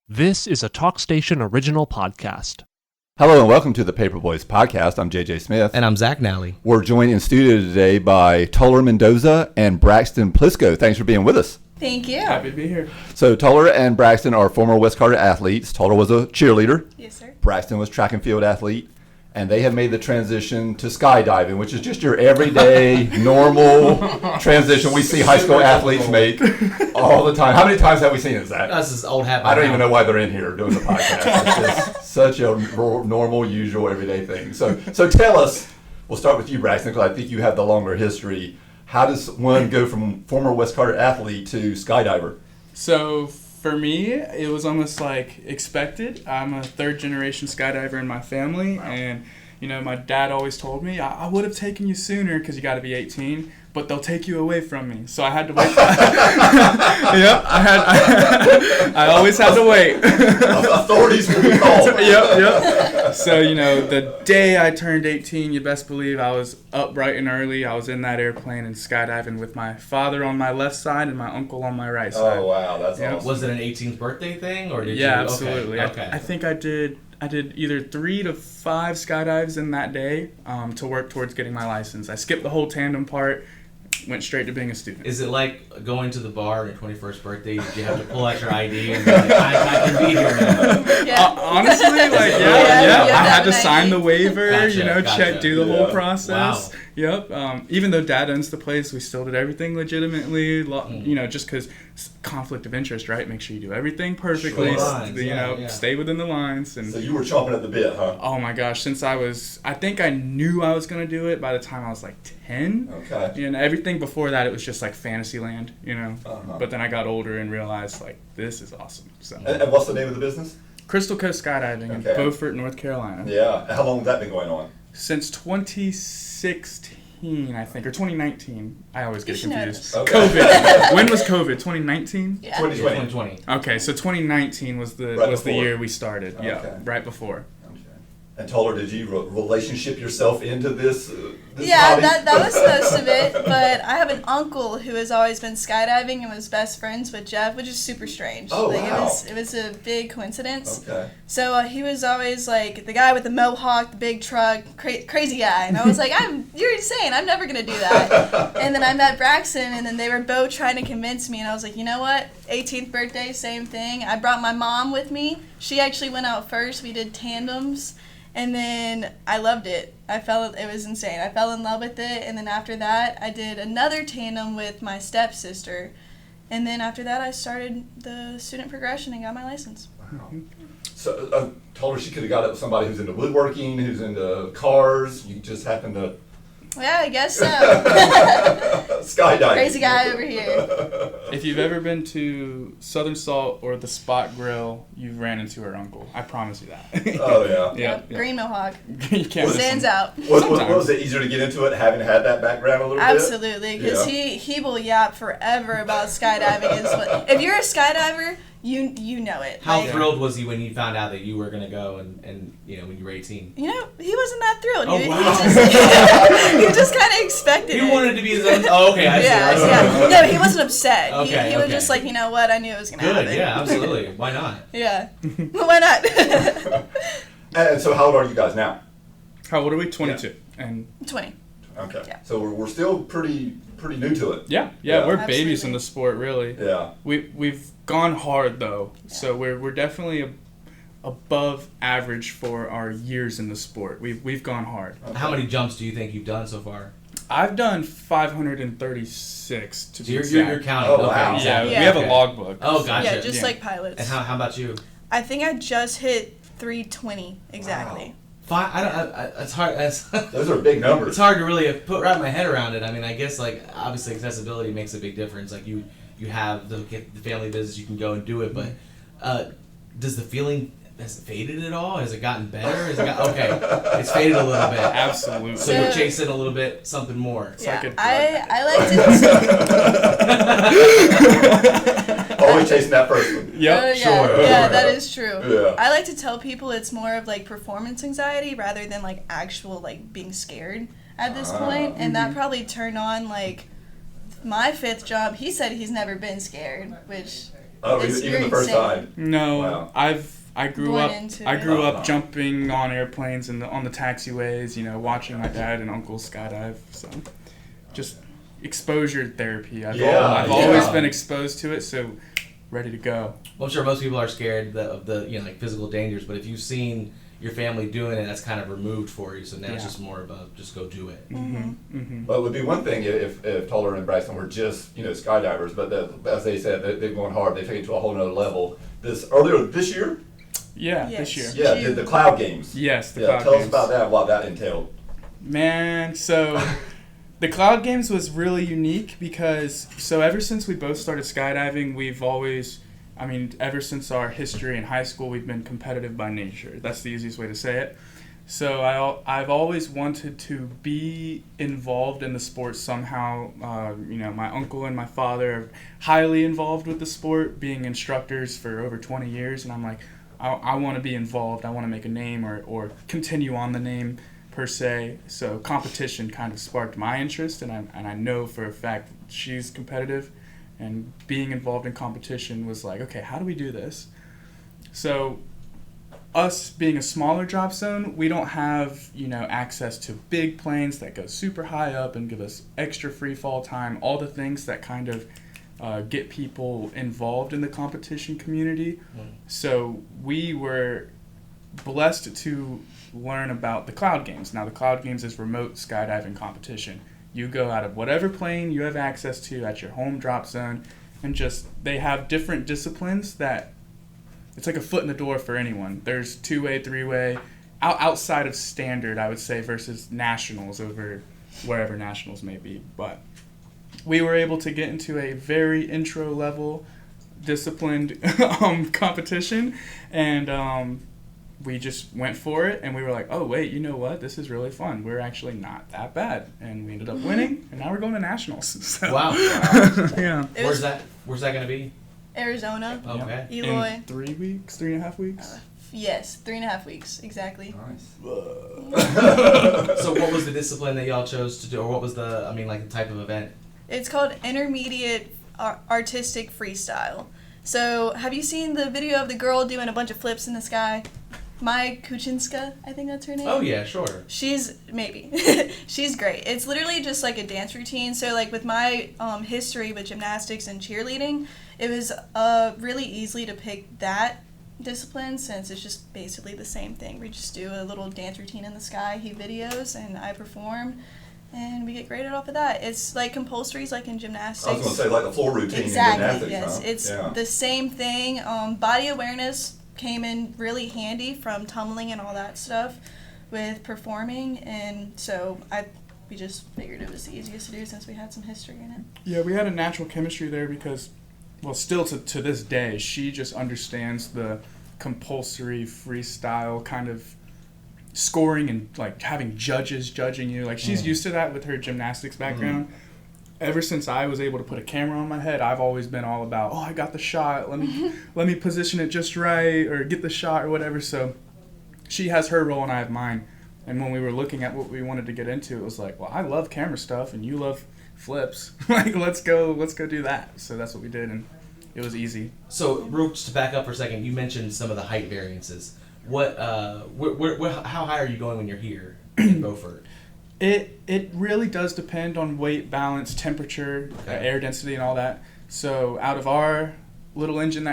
This is a TalkStation original podcast. Hello and welcome to the Paperboys podcast. I'm JJ Smith. And I'm Zack Nally. We're joined in studio today by Tolar Mendoza and Braxton Plisko. Thanks for being with us. Thank you. Happy to be here. So Tolar and Braxton are former West Carteret athletes. Tolar was a cheerleader. Yes, sir. Braxton was track and field athlete. And they have made the transition to skydiving, which is just your everyday, normal transition we see high school athletes make all the time. How many times have we seen it, Zack? That's this old habit. I don't even know why they're in here doing the podcast. It's just such a normal, usual, everyday thing. So tell us, we'll start with you, Braxton, because I think you have the longer history. How does one go from former West Carteret athlete to skydiver? So for me, it was almost like expected. I'm a third generation skydiver in my family. Wow. And you know, my dad always told me, I would have taken you sooner because you got to be 18, but they'll take you away from me. So I had to wait. Yep, I always had to wait. Authorities will be called. Yep. So, you know, the day I turned 18, you best believe I was up bright and early. I was in that airplane and skydiving with my father on my left side and my uncle on my right side. Oh, wow. That's awesome. Was it an 18th birthday thing? Or did you? Absolutely. Okay. I think I did either 3 to 5 skydives in that day to work towards getting my license. I skipped the whole tandem part, went straight to being a student. Is it like going to the bar on your 21st birthday? Did you have to pull out your ID and be like, I can be here now? Yeah. Honestly, like, yeah. I had to sign the waiver, Gotcha. do the whole process. Wow. Yep. Even though Dad owns the place, we still did everything legitimately. Just because conflict of interest, right? Make sure you do everything perfectly. Sure. Stay within the lines. And so you were chomping at the bit, huh? oh my gosh! Since I think I knew I was gonna do it by the time I was like 10. Okay. And everything before that, it was just like Fantasyland, Uh-huh. But then I got older and realized like this is awesome. So. And what's the name of the business? Crystal Coast Skydiving in Beaufort, North Carolina. Yeah. How long has that been going on? Since 2016, I think, or 2019. I always get confused. Okay. COVID. When was COVID? 2019? Yeah. 2020. Okay, so 2019 was the year we started. Okay. Yeah, right before. Okay. And Tolar, did you relationship yourself into this Yeah, hobby? that was most of it, but I have an uncle who has always been skydiving and was best friends with Jeff, which is super strange. Oh, wow. It was a big coincidence. Okay. So he was always like the guy with the mohawk, the big truck, crazy guy, and I was like, you're insane, I'm never gonna do that. And then I met Braxton, and then they were both trying to convince me, and I was like, you know what, 18th birthday, same thing. I brought my mom with me. She actually went out first. We did tandems. And then I loved it. It was insane. I fell in love with it. And then after that, I did another tandem with my stepsister. And then after that, I started the student progression and got my license. Wow. So Tolar, she could have got it with somebody who's into woodworking, who's into cars. You just happened to... Yeah, I guess so. Skydiving. Crazy guy over here. If you've ever been to Southern Salt or the Spot Grill, you've ran into her uncle. I promise you that. Oh, yeah. Yep. Green mohawk. You can't miss Stands him. out. Was it easier to get into it having had that background a little bit? Absolutely, because he will yap forever about skydiving. If you're a skydiver, you know it. How thrilled was he when he found out that you were going to go and when you were 18? He wasn't that thrilled. Oh, he wow. just kind of expected it. He wanted to be his own... Oh, okay, I see. Yeah. No, he wasn't upset. Okay, he was just like, you know what, I knew it was going to happen. Good, yeah, absolutely. Why not? Yeah. Why not? And so how old are you guys now? How old are we? 22. And 20. Okay. Yeah. So we're still pretty new to it. Yeah, we're babies in the sport, really. Yeah. We've gone hard though, so we're definitely above average for our years in the sport. We've gone hard. Okay. How many jumps do you think you've done so far? I've done 536 to be You're exact. counting. Oh, wow. Okay, Yeah, exactly. we have a logbook. Oh, gotcha. Yeah, just like pilots. And how about you? I think I just hit 320 exactly. Wow. It's hard. Those are big numbers. It's hard to really wrap my head around it. I mean, I guess obviously accessibility makes a big difference. Like you have the family business, you can go and do it. But does the feeling has it faded at all? Has it gotten better? Okay, it's faded a little bit. Absolutely. So you're chasing a little bit something more. It's Yeah, like a drug. I like to. Always chasing that first one. Yep. Sure. Yeah, that is true. Yeah. I like to tell people it's more of like performance anxiety rather than like actual like being scared at this point, and that probably turned on like my fifth job. He said he's never been scared, which Oh, It's- even you're the first insane. time. No, Wow. I grew Born up into I it. grew Oh. up jumping on airplanes and on the taxiways, watching my dad and uncle skydive. So just exposure therapy. I've Yeah. always been exposed to it, so ready to go. Well, I'm sure most people are scared of the like physical dangers, but if you've seen your family doing it, that's kind of removed for you. So now it's Yeah. just more about just go do it. Well, it would be one thing if Tolar and Braxton were just skydivers, but as they said, they've gone hard. They've taken it to a whole nother level. Earlier this year, Yeah, Yes. this year. yeah, did the Cloud Games. Yes, the Yeah, Cloud tell Games. us about that. What that entailed. Man, so the Cloud Games was really unique because ever since we both started skydiving, we've always, ever since our history in high school, we've been competitive by nature. That's the easiest way to say it. So I've always wanted to be involved in the sport somehow. My uncle and my father are highly involved with the sport, being instructors for over 20 years, and I'm like, I want to be involved. I want to make a name or continue on the name per se. So competition kind of sparked my interest, and I know for a fact she's competitive, and being involved in competition was like, okay, how do we do this? So us being a smaller drop zone, we don't have access to big planes that go super high up and give us extra free fall time, all the things that kind of get people involved in the competition community. So we were blessed to learn about the Cloud Games. Now the Cloud Games is remote skydiving competition. You go out of whatever plane you have access to at your home drop zone, and they have different disciplines that it's like a foot in the door for anyone. There's 2-way, 3-way, outside of standard, I would say, versus nationals over wherever nationals may be. But we were able to get into a very intro level disciplined competition, and we just went for it, and we were like, oh wait, you know what, this is really fun, we're actually not that bad, and we ended up winning, and now we're going to nationals. So. Wow. Yeah. Where's that going to be? Arizona. Okay. Eloy. In 3 weeks, 3.5 weeks. Yes, 3.5 weeks, exactly. Nice. So what was the discipline that y'all chose to do, or what was the type of event? It's called Intermediate Artistic Freestyle. So, have you seen the video of the girl doing a bunch of flips in the sky? Mai Kuchinska, I think that's her name. Oh yeah, sure. She's great. It's literally just like a dance routine. So like with my history with gymnastics and cheerleading, it was really easy to pick that discipline since it's just basically the same thing. We just do a little dance routine in the sky, he videos, and I perform, and we get graded off of that. It's like compulsory, like in gymnastics. I was going to say like a floor routine Exactly, in gymnastics. yes. Huh? It's Yeah. the same thing. Body awareness came in really handy from tumbling and all that stuff with performing, and so we just figured it was the easiest to do since we had some history in it. Yeah, we had a natural chemistry there because, well, still to this day, she just understands the compulsory freestyle kind of scoring and like having judges judging you. Like she's used to that with her gymnastics background. Ever since I was able to put a camera on my head, I've always been all about, I got the shot, let me position it just right, or get the shot or whatever. So she has her role and I have mine. And when we were looking at what we wanted to get into, it was like, well, I love camera stuff and you love flips. Like let's go do that. So that's what we did, and it was easy. So, Brooke, just to back up for a second, you mentioned some of the height variances. What, how high are you going when you're here in Beaufort? It really does depend on weight, balance, temperature, air density, and all that. So out of our little engine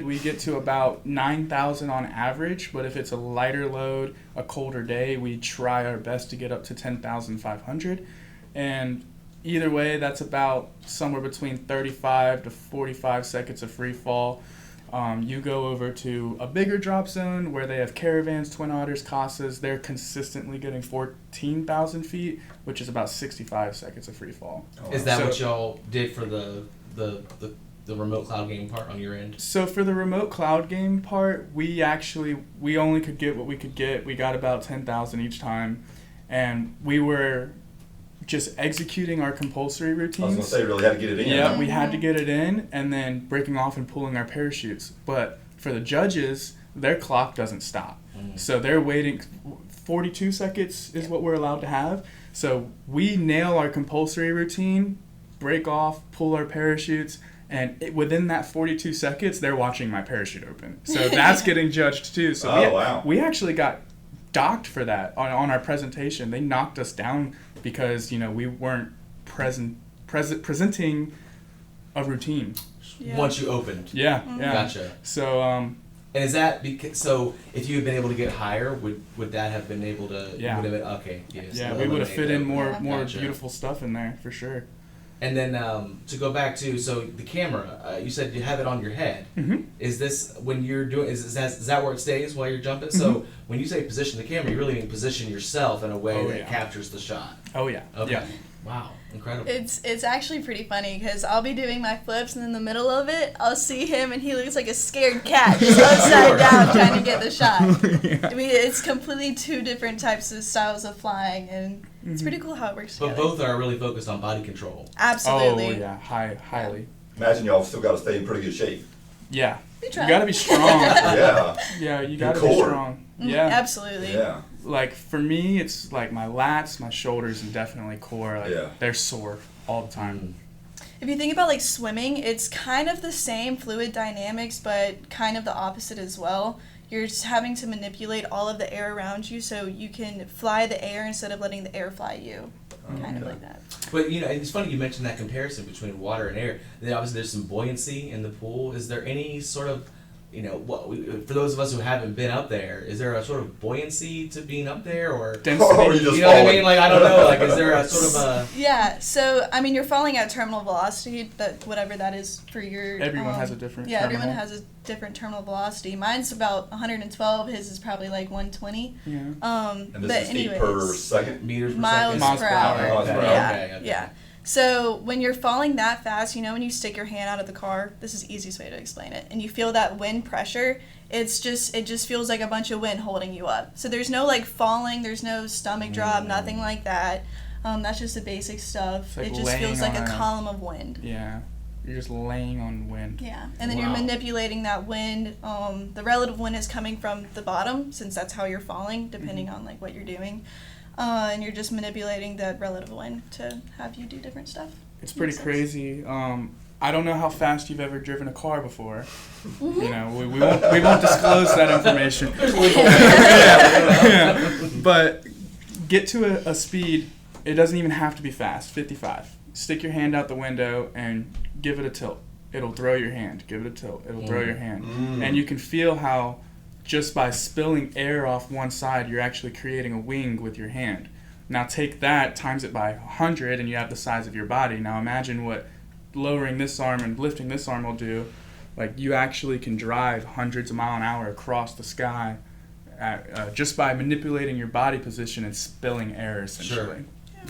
we get to about 9,000 on average. But if it's a lighter load, a colder day, we try our best to get up to 10,500. And either way, that's about somewhere between 35 to 45 seconds of free fall. You go over to a bigger drop zone where they have Caravans, Twin Otters, Casas. They're consistently getting 14,000 feet, which is about 65 seconds of free fall. Is that what y'all did for the remote cloud game part on your end? So for the remote cloud game part, we only could get what we could get. We got about 10,000 each time, and we were just executing our compulsory routines. I was going to say, really had to get it in. Yeah, we had to get it in, and then breaking off and pulling our parachutes. But for the judges, their clock doesn't stop. So they're waiting. 42 seconds is what we're allowed to have. So we nail our compulsory routine, break off, pull our parachutes, And within that 42 seconds, they're watching my parachute open. So that's getting judged too. So wow. we actually got docked for that on our presentation. They knocked us down because, we weren't presenting a routine. Once you opened. Yeah. Gotcha. So, and is that because, so if you had been able to get higher, would that have been able to? Yeah. Would have been, okay. Yeah, we would have fit in more Gotcha. beautiful stuff in there for sure. And then to go back to, so the camera, you said you have it on your head. Mm-hmm. Is this when you're doing? Is that where it stays while you're jumping? Mm-hmm. So when you say position the camera, you really mean position yourself in a way that captures the shot. Oh yeah. Okay. Yeah. Wow. Incredible. It's actually pretty funny because I'll be doing my flips and in the middle of it, I'll see him and he looks like a scared cat just upside down trying to get the shot. I mean, it's completely two different types of styles of flying, and it's pretty cool how it works together. But both are really focused on body control. Absolutely. Oh yeah, highly. Imagine y'all still got to stay in pretty good shape. Yeah. We You try. gotta be strong. Yeah. You gotta Your be core. strong. Mhm, Yeah. Absolutely. Yeah. Like for me, it's like my lats, my shoulders, and definitely core. Like they're sore all the time. If you think about like swimming, it's kind of the same fluid dynamics, but kind of the opposite as well. You're just having to manipulate all of the air around you so you can fly the air instead of letting the air fly you. Kind of like that. But it's funny you mentioned that comparison between water and air. Then obviously there's some buoyancy in the pool. Is there any sort of, for those of us who haven't been up there, is there a sort of buoyancy to being up there, or Density. Or you just you know what I falling. mean? Like I don't know. Like is there a sort of a Yeah, so I mean you're falling at terminal velocity, that whatever that is for your Everyone has a different Yeah, terminal. everyone has a different terminal velocity. Mine's about 112, his is probably like 120. Yeah. And But this is feet anyways, per second? meters per miles second? Miles per per hour. hour. Miles per hour. Yeah. Okay. Yeah. So when you're falling that fast, when you stick your hand out of the car, this is the easiest way to explain it, and you feel that wind pressure, it just feels like a bunch of wind holding you up. So there's no like falling, there's no stomach drop, nothing like that. That's just the basic stuff. It's like It just feels like a laying on column of wind. Yeah. You're just laying on wind. Yeah, and then you're Wow. manipulating that wind. The relative wind is coming from the bottom, since that's how you're falling, depending on like what you're doing. And you're just manipulating that relative wind to have you do different stuff. It's pretty Makes sense. crazy. I don't know how fast you've ever driven a car before. We won't disclose that information. Yeah. But get to a speed. It doesn't even have to be fast. 55. Stick your hand out the window and give it a tilt. It'll throw your hand. Give it a tilt. It'll throw your hand. And you can feel how just by spilling air off one side, you're actually creating a wing with your hand. Now take that, times it by 100, and you have the size of your body. Now imagine what lowering this arm and lifting this arm will do. Like you actually can drive hundreds of miles an hour across the sky just by manipulating your body position and spilling air, essentially. Sure.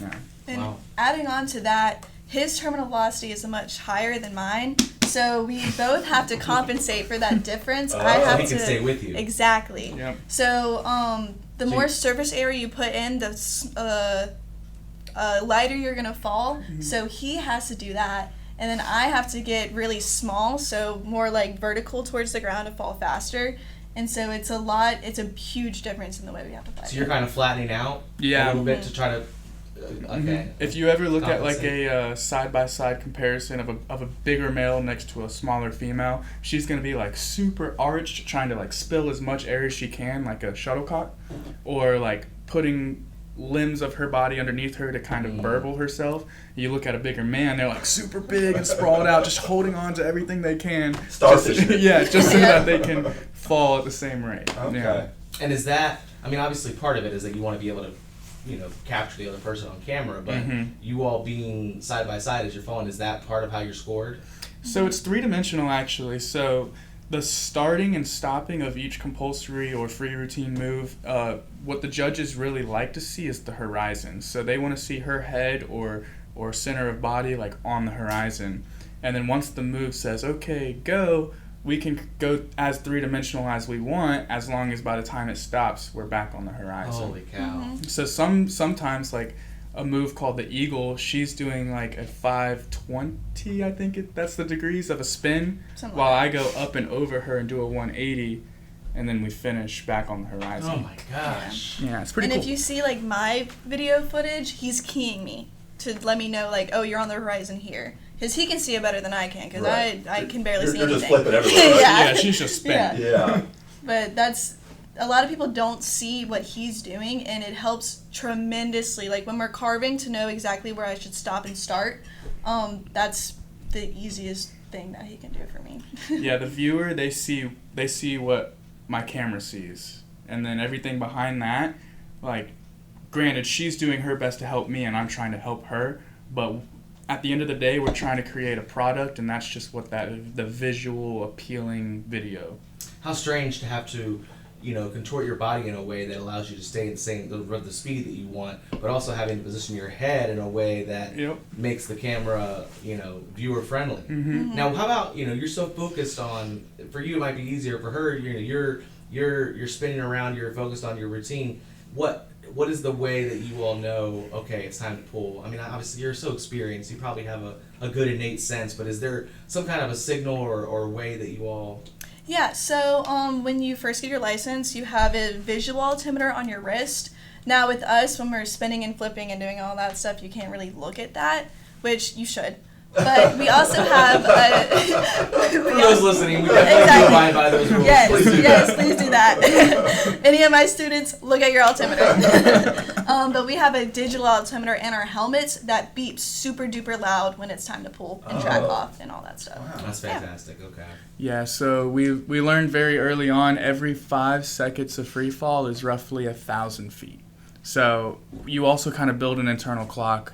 Yeah. And Wow. adding on to that, his terminal velocity is much higher than mine, so we both have to compensate for that difference. I have he to can stay with you. Exactly. Yep. So the So more you- surface area you put in, the lighter you're gonna fall. So he has to do that, and then I have to get really small, so more like vertical towards the ground to fall faster. And so it's a huge difference in the way we have to fly. So you're kind of flattening out Yeah. a little bit to try to. Okay. If you ever look at like Compensate. a side-by-side comparison of a bigger male next to a smaller female, she's going to be like super arched, trying to like spill as much air as she can, like a shuttlecock, or like putting limbs of her body underneath her to kind of burble herself. You look at a bigger man, they're like super big and sprawled out, just holding on to everything they can. Starfish. Just so that they can fall at the same rate. Okay. Yeah. And is that? I mean, obviously, part of it is that you want to be able to, capture the other person on camera. But you all being side by side as you're falling, is that part of how you're scored? So it's three-dimensional actually. So the starting and stopping of each compulsory or free routine move, what the judges really like to see is the horizon. So they want to see her head or center of body like on the horizon. And then once the move says, okay, go, we can go as three-dimensional as we want, as long as by the time it stops, we're back on the horizon. Holy cow! So sometimes like a move called the eagle, she's doing like a 520, I think that's the degrees of a spin, Something while like I go up and over her and do a 180, and then we finish back on the horizon. Oh my gosh! Yeah, it's pretty And cool. if you see like my video footage, he's keying me to let me know like, oh, you're on the horizon here. Because he can see it better than I can, because Right. I can barely see You're anything. just flipping everywhere. Right? Yeah. Yeah, she's just spinning. Yeah. But that's, a lot of people don't see what he's doing, and it helps tremendously. Like when we're carving, to know exactly where I should stop and start, that's the easiest thing that he can do for me. Yeah, the viewer, they see what my camera sees, and then everything behind that, like, granted, she's doing her best to help me and I'm trying to help her, but at the end of the day, we're trying to create a product, and that's just what the visual appealing video. How strange to have to, contort your body in a way that allows you to stay in the speed that you want, but also having to position your head in a way that makes the camera, viewer friendly. Mm-hmm. Now, how about, you're so focused on, for you it might be easier, for her, you're spinning around, you're focused on your routine. What is the way that you all know, okay, it's time to pull? I mean, obviously you're so experienced, you probably have a good innate sense, but is there some kind of a signal or way that you all... Yeah, so when you first get your license, you have a visual altimeter on your wrist. Now with us, when we're spinning and flipping and doing all that stuff, you can't really look at that, which you should. But we also have For those listening, we definitely do abide by those rules. Yes, please do that. Any of my students, look at your altimeter. But we have a digital altimeter in our helmets that beeps super duper loud when it's time to pull and drag off and all that stuff. Wow, that's fantastic. Okay. Yeah, so we learned very early on, every 5 seconds of free fall is roughly 1,000 feet. So you also kind of build an internal clock.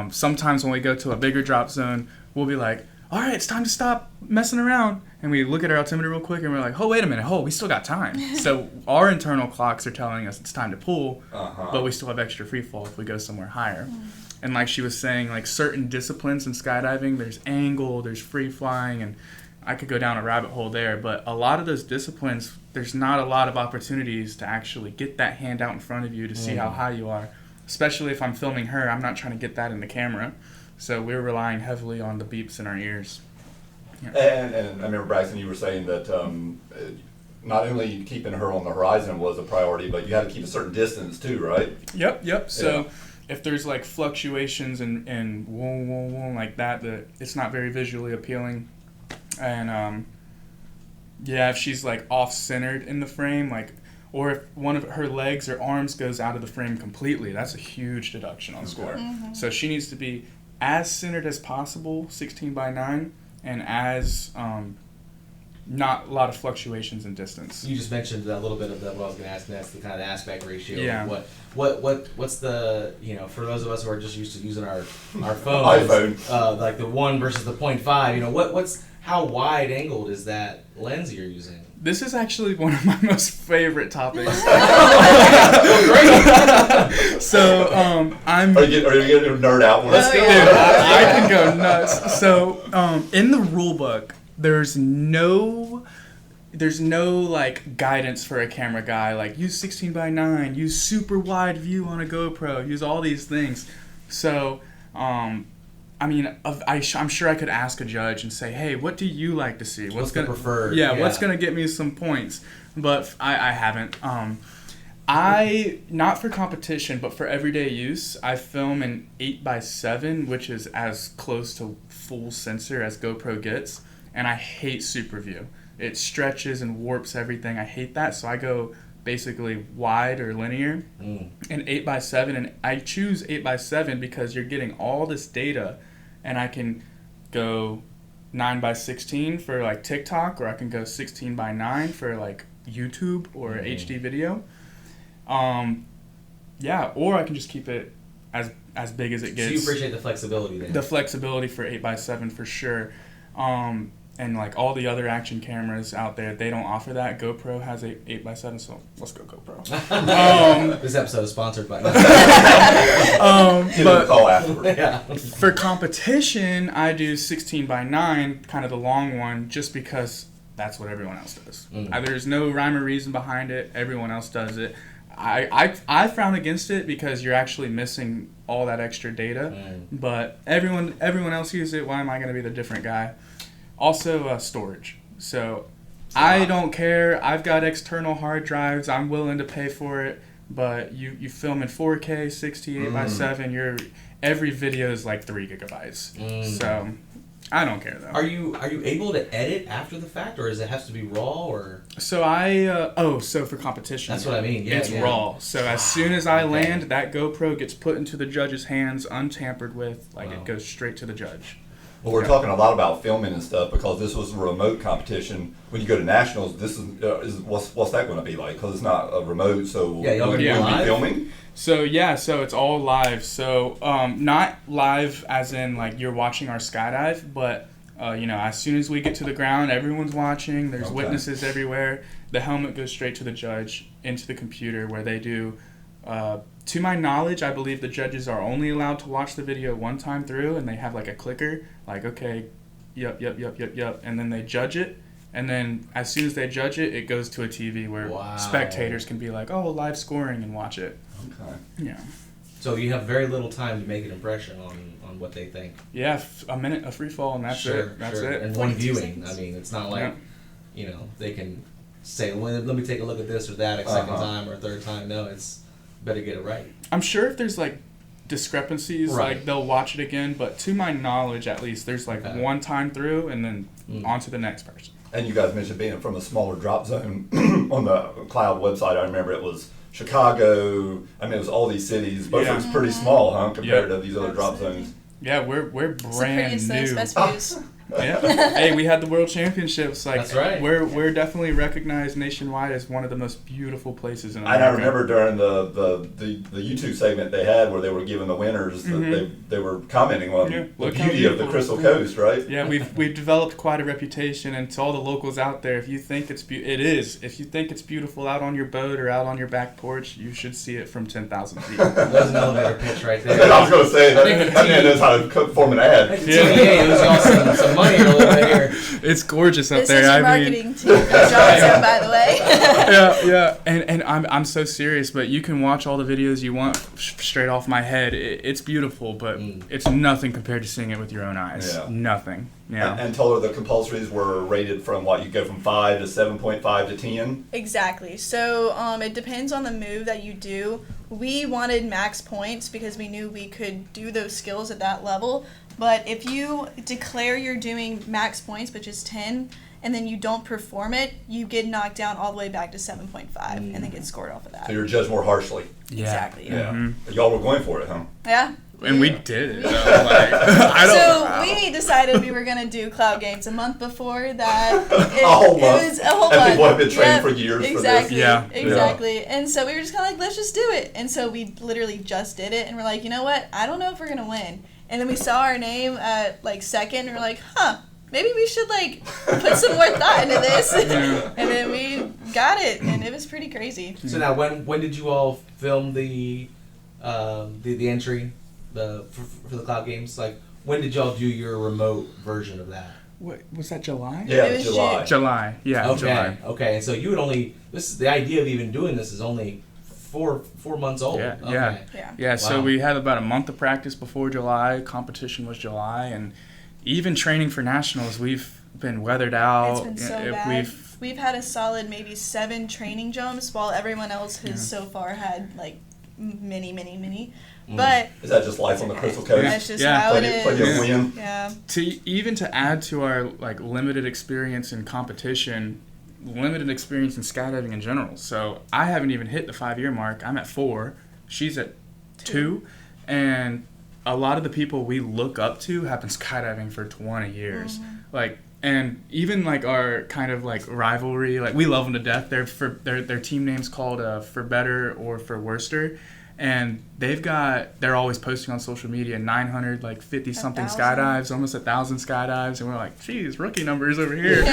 Sometimes when we go to a bigger drop zone, we'll be like, all right, it's time to stop messing around. And we look at our altimeter real quick and we're like, oh, wait a minute. Oh, we still got time. So our internal clocks are telling us it's time to pull, but we still have extra free fall if we go somewhere higher. And like she was saying, like certain disciplines in skydiving, there's angle, there's free flying, and I could go down a rabbit hole there. But a lot of those disciplines, there's not a lot of opportunities to actually get that hand out in front of you to see how high you are. Especially if I'm filming her, I'm not trying to get that in the camera. So we're relying heavily on the beeps in our ears. Yeah. And I remember, Braxton, you were saying that not only keeping her on the horizon was a priority, but you had to keep a certain distance too, right? Yep. So if there's like fluctuations and whoa, like that it's not very visually appealing. And if she's like off-centered in the frame, like, or if one of her legs or arms goes out of the frame completely, that's a huge deduction on score. Mm-hmm. So she needs to be as centered as possible, 16:9, and as not a lot of fluctuations in distance. You just mentioned a little bit of what I was going to ask next, the kind of aspect ratio. Yeah. What's the, for those of us who are just used to using our phones, iPhone. like the 1 versus the 0.5, how wide angled is that lens you're using? This is actually one of my most favorite topics. So, I'm... Are you going to nerd out? Let's go. I can go nuts. So, in the rule book, there's no like guidance for a camera guy. Like, use 16:9, use super wide view on a GoPro, use all these things. So, I'm sure I could ask a judge and say, hey, what do you like to see? What's the preferred? Yeah, what's going to get me some points? But I haven't. Not for competition, but for everyday use, I film in 8:7, which is as close to full sensor as GoPro gets. And I hate super view. It stretches and warps everything. I hate that, so I go basically wide or linear in 8:7, and I choose 8:7 because you're getting all this data, and I can go 9:16 for like TikTok, or I can go 16:9 for like YouTube or HD video. Or I can just keep it as big as it gets. So you appreciate the flexibility then? The flexibility for 8:7 for sure. And like all the other action cameras out there, they don't offer that. GoPro has 8:7, so let's go GoPro. This episode is sponsored by. Give them a call afterwards. Yeah. For competition, I do 16:9, kind of the long one, just because that's what everyone else does. There's no rhyme or reason behind it. Everyone else does it. I frown against it because you're actually missing all that extra data. But everyone else uses it. Why am I going to be the different guy? Also, storage. So I don't care. I've got external hard drives. I'm willing to pay for it. But you film in 4K, 60, 8:7. Every video is like 3 gigabytes. So I don't care though. Are you able to edit after the fact, or does it have to be raw, or? So so for competition. That's what I mean. Yeah, it's yeah. raw. So as soon as I Okay. land, that GoPro gets put into the judge's hands, untampered with, like Wow. it goes straight to the judge. Well, we're talking a lot about filming and stuff because this was a remote competition. When you go to nationals, this is what's that going to be like? Because it's not a remote, so Yeah, y'all would gonna you be be live? filming? So so it's all live. So not live as in like you're watching our skydive, but as soon as we get to the ground, everyone's watching. There's Okay. witnesses everywhere. The helmet goes straight to the judge into the computer where they do. To my knowledge, I believe the judges are only allowed to watch the video one time through, and they have like a clicker, like okay, yep, and then they judge it. And then as soon as they judge it, it goes to a TV where Wow. spectators can be like, oh, live scoring and watch it. Okay. Yeah. So you have very little time to make an impression on what they think. Yeah, a minute of free fall and that's it. That's it. And one 42 viewing. seconds. I mean, it's not like, Yeah. they can say, well, let me take a look at this or that a second Uh-huh. time or a third time. No, it's better get it right. I'm sure if there's like discrepancies, Right. like they'll watch it again, but to my knowledge at least, there's like Okay. one time through and then on to the next person. And you guys mentioned being from a smaller drop zone on the Cloud website. I remember it was Chicago. I mean, it was all these cities. Both Yeah. of it's pretty small, huh, compared Yeah. to these other drop Absolutely. zones. Yeah, we're It's the brand prettiest new. those best views. Yeah. Hey, we had the World Championships. Like, That's right. We're definitely recognized nationwide as one of the most beautiful places in And America. I remember during the YouTube segment they had where they were giving the winners, they were commenting on Yeah, the look how beauty of the beautiful. Crystal Coast, right? Yeah, we've developed quite a reputation, and to all the locals out there, if you think it is. If you think it's beautiful out on your boat or out on your back porch, you should see it from 10,000 feet. That was an elevator pitch right there. I was going to say, I think that man knows how to form an ad. TVA owes y'all some money a little bit here. It's gorgeous up This there. is your I mean, marketing team. Good job, Sam, by the way. yeah, and I'm so serious, but you can watch all the videos you want straight off my head. It's beautiful, but it's nothing compared to seeing it with your own eyes. Yeah. Nothing. Yeah. And told her the compulsories were rated from what? You go from 5 to 7.5 to 10? Exactly. So it depends on the move that you do. We wanted max points because we knew we could do those skills at that level. But if you declare you're doing max points, which is 10, and then you don't perform it, you get knocked down all the way back to 7.5 and then get scored off of that. So you're judged more harshly. Yeah. Exactly. Yeah. Mhm. Y'all were going for it, huh? Yeah. And we did it. So, like, I don't So we decided we were gonna do Cloud Games a month before that. A whole month. It was a whole And month. people have been training Yep, for years for this. exactly, Yeah. Exactly. And so we were just kind of like, let's just do it. And so we literally just did it. And we're like, you know what? I don't know if we're gonna win. And then we saw our name at like second, and we're like, huh? Maybe we should like put some more thought into this. Yeah. And then we got it, and it was pretty crazy. So now, when did you all film the entry for the Cloud Games? Like, when did y'all do your remote version of that? What was that? July? Yeah, It was July. July. Yeah. Okay. July. Okay. And so you would only the idea of even doing this is only four months old. Yeah, Okay. yeah. Yeah. Yeah, so Wow. we had about a month of practice before July. Competition was July, and even training for nationals, we've been weathered out. It's been so If bad. We've had a solid maybe 7 training jumps, while everyone else has so far had like many. But Is that just life on the Crystal Coast? that's just Yeah. how it Plenty of is. wind. Yeah. to add to our like limited experience in competition, limited experience in skydiving in general. So I haven't even hit the 5-year mark. I'm at 4. She's at 2, and a lot of the people we look up to have been skydiving for 20 years. Like, and even like our kind of like rivalry, like we love them to death. Their team name's called For Better or For Worster. And they're always posting on social media 900, like 50 something 1,000. skydives, almost 1,000 skydives. And we're like, geez, rookie numbers over here.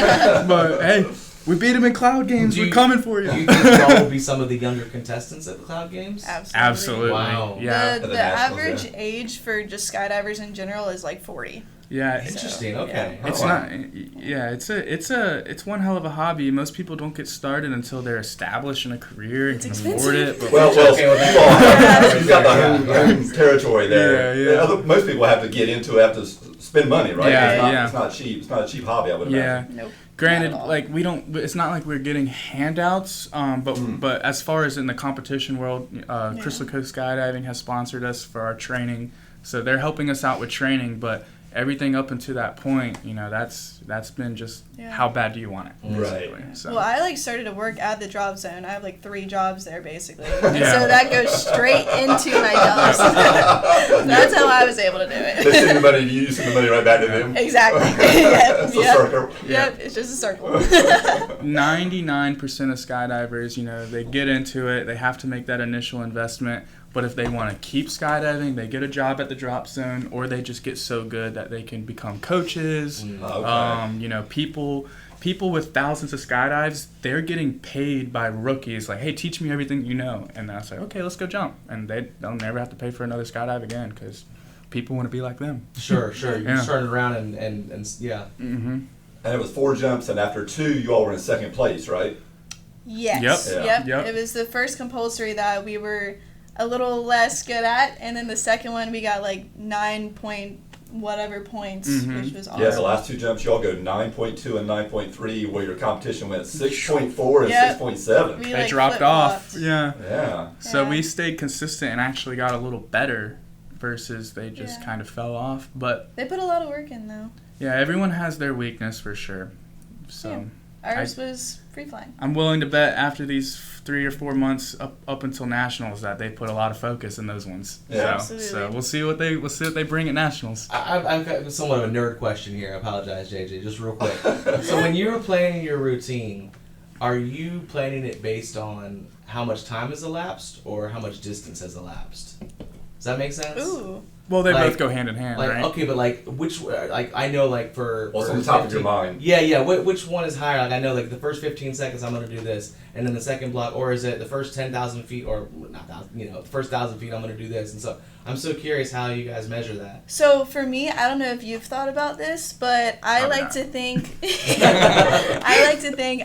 But hey, we beat them in Cloud Games. We're coming for you. Do you think y'all will be some of the younger contestants at the Cloud Games? Absolutely. Wow. Yeah. At the The nationals, average yeah. age for just skydivers in general is like 40. Yeah. Interesting. Okay. It's Oh, wow. not. Yeah, it's one hell of a hobby. Most people don't get started until they're established in a career and It's can afford it. expensive. But Well, Okay, well, you all you've got the home territory there. Yeah. Most people have to get into it, have to spend money, right? Yeah, It's not cheap. It's not a cheap hobby, I would imagine. yeah. Nope. Granted, Not at all. like we don't. It's not like we're getting handouts. But as far as in the competition world, Crystal Coast Skydiving has sponsored us for our training, so they're helping us out with training. But everything up until that point, that's been just how bad do you want it, basically. Right. So. Well, I started to work at the drop zone. I have 3 jobs there basically, so that goes straight into my jobs. That's how I was able to do it. They send the money to you, you send the money right back to them. Exactly. Yep. It's a circle. Yep. It's just a circle. 99% of skydivers, they get into it. They have to make that initial investment. But if they want to keep skydiving, they get a job at the drop zone, or they just get so good that they can become coaches. Okay. People with thousands of skydives, they're getting paid by rookies. Like, hey, teach me everything you know. And I say, okay, let's go jump. And they'll never have to pay for another skydive again because people want to be like them. Sure. You started around and yeah. Mm-hmm. And it was 4 jumps, and after 2, you all were in second place, right? Yes. Yep. It was the first compulsory that we were a little less good at, and then the second one we got 9 point whatever points, which was awesome. Yeah, the last 2 jumps, y'all go 9.2 and 9.3, where your competition went 6.4 and 6.7. They dropped off. flip-flopped. Yeah. So Yeah. we stayed consistent and actually got a little better versus they just kind of fell off. But They put a lot of work in though. yeah, everyone has their weakness for sure. So Ours was free flying. I'm willing to bet after these 3 or 4 months up until nationals that they put a lot of focus in those ones. Yeah. So we'll see what they bring at nationals. I've got somewhat of a nerd question here. I apologize, JJ, just real quick. So when you were planning your routine, are you planning it based on how much time has elapsed or how much distance has elapsed? Does that make sense? Ooh. Well, they both go hand in hand, right? Okay, but which I know for What's for on the top 15, of your mind? Yeah. Which one is higher? I know the first 15 seconds I'm gonna do this, and then the second block, or is it the first 10,000 feet, or not thousand? The first 1,000 feet I'm gonna do this, and so I'm so curious how you guys measure that. So for me, I don't know if you've thought about this, but I like to think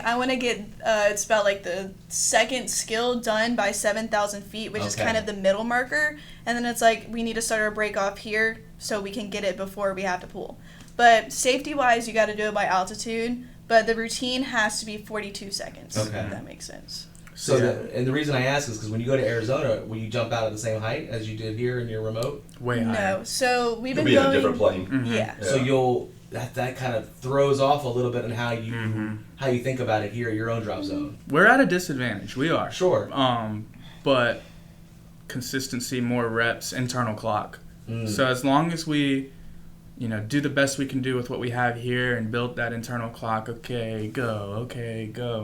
I want to get it's about the second skill done by 7,000 feet, which is kind of the middle marker, and then it's we need to start our break off here so we can get it before we have to pull. But safety wise, you got to do it by altitude, but the routine has to be 42 seconds. Okay. If that makes sense. So and the reason I ask is because when you go to Arizona, will you jump out at the same height as you did here in your remote? Way higher. No. So we've You'll been be in going. a different plane. Mm-hmm. Yeah. So you'll that kind of throws off a little bit on how you think about it here at your own drop zone. We're at a disadvantage. We are. Sure. But consistency, more reps, internal clock. So as long as we, do the best we can do with what we have here and build that internal clock, okay, go,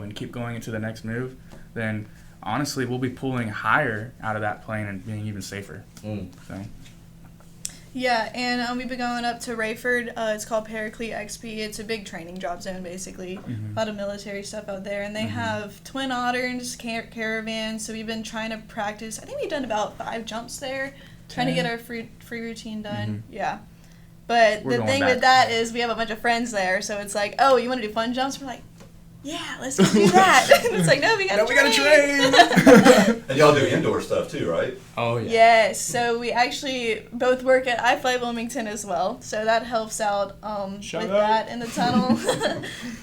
and keep going into the next move, then honestly we'll be pulling higher out of that plane and being even safer. So. Yeah, and we've been going up to Rayford. It's called Paraclete XP. It's a big training drop zone, basically. A lot of military stuff out there. And they have twin otters, caravans. So we've been trying to practice. I think we've done about 5 jumps there, trying to get our free routine done. Yeah. But We're the thing going with that is we have a bunch of friends there. So it's oh, you want to do fun jumps? We're yeah, let's go do that. It's no, we gotta train. And y'all do indoor stuff too, right? Oh, yeah. Yes, so we actually both work at I Fly Wilmington as well, so that helps out with that in the tunnel.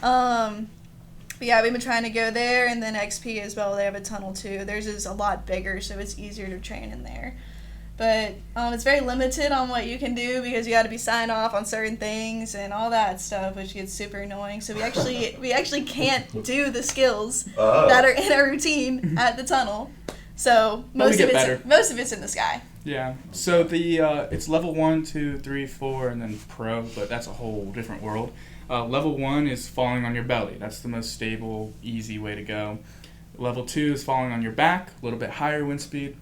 But yeah, we've been trying to go there, and then XP as well. They have a tunnel too. Theirs is a lot bigger, so it's easier to train in there. But it's very limited on what you can do because you got to be signed off on certain things and all that stuff, which gets super annoying. So we actually can't do the skills that are in our routine at the tunnel. So most of it's in the sky. Yeah. So the it's level 1, 2, 3, 4, and then pro, but that's a whole different world. Level 1 is falling on your belly. That's the most stable, easy way to go. Level 2 is falling on your back, a little bit higher wind speed.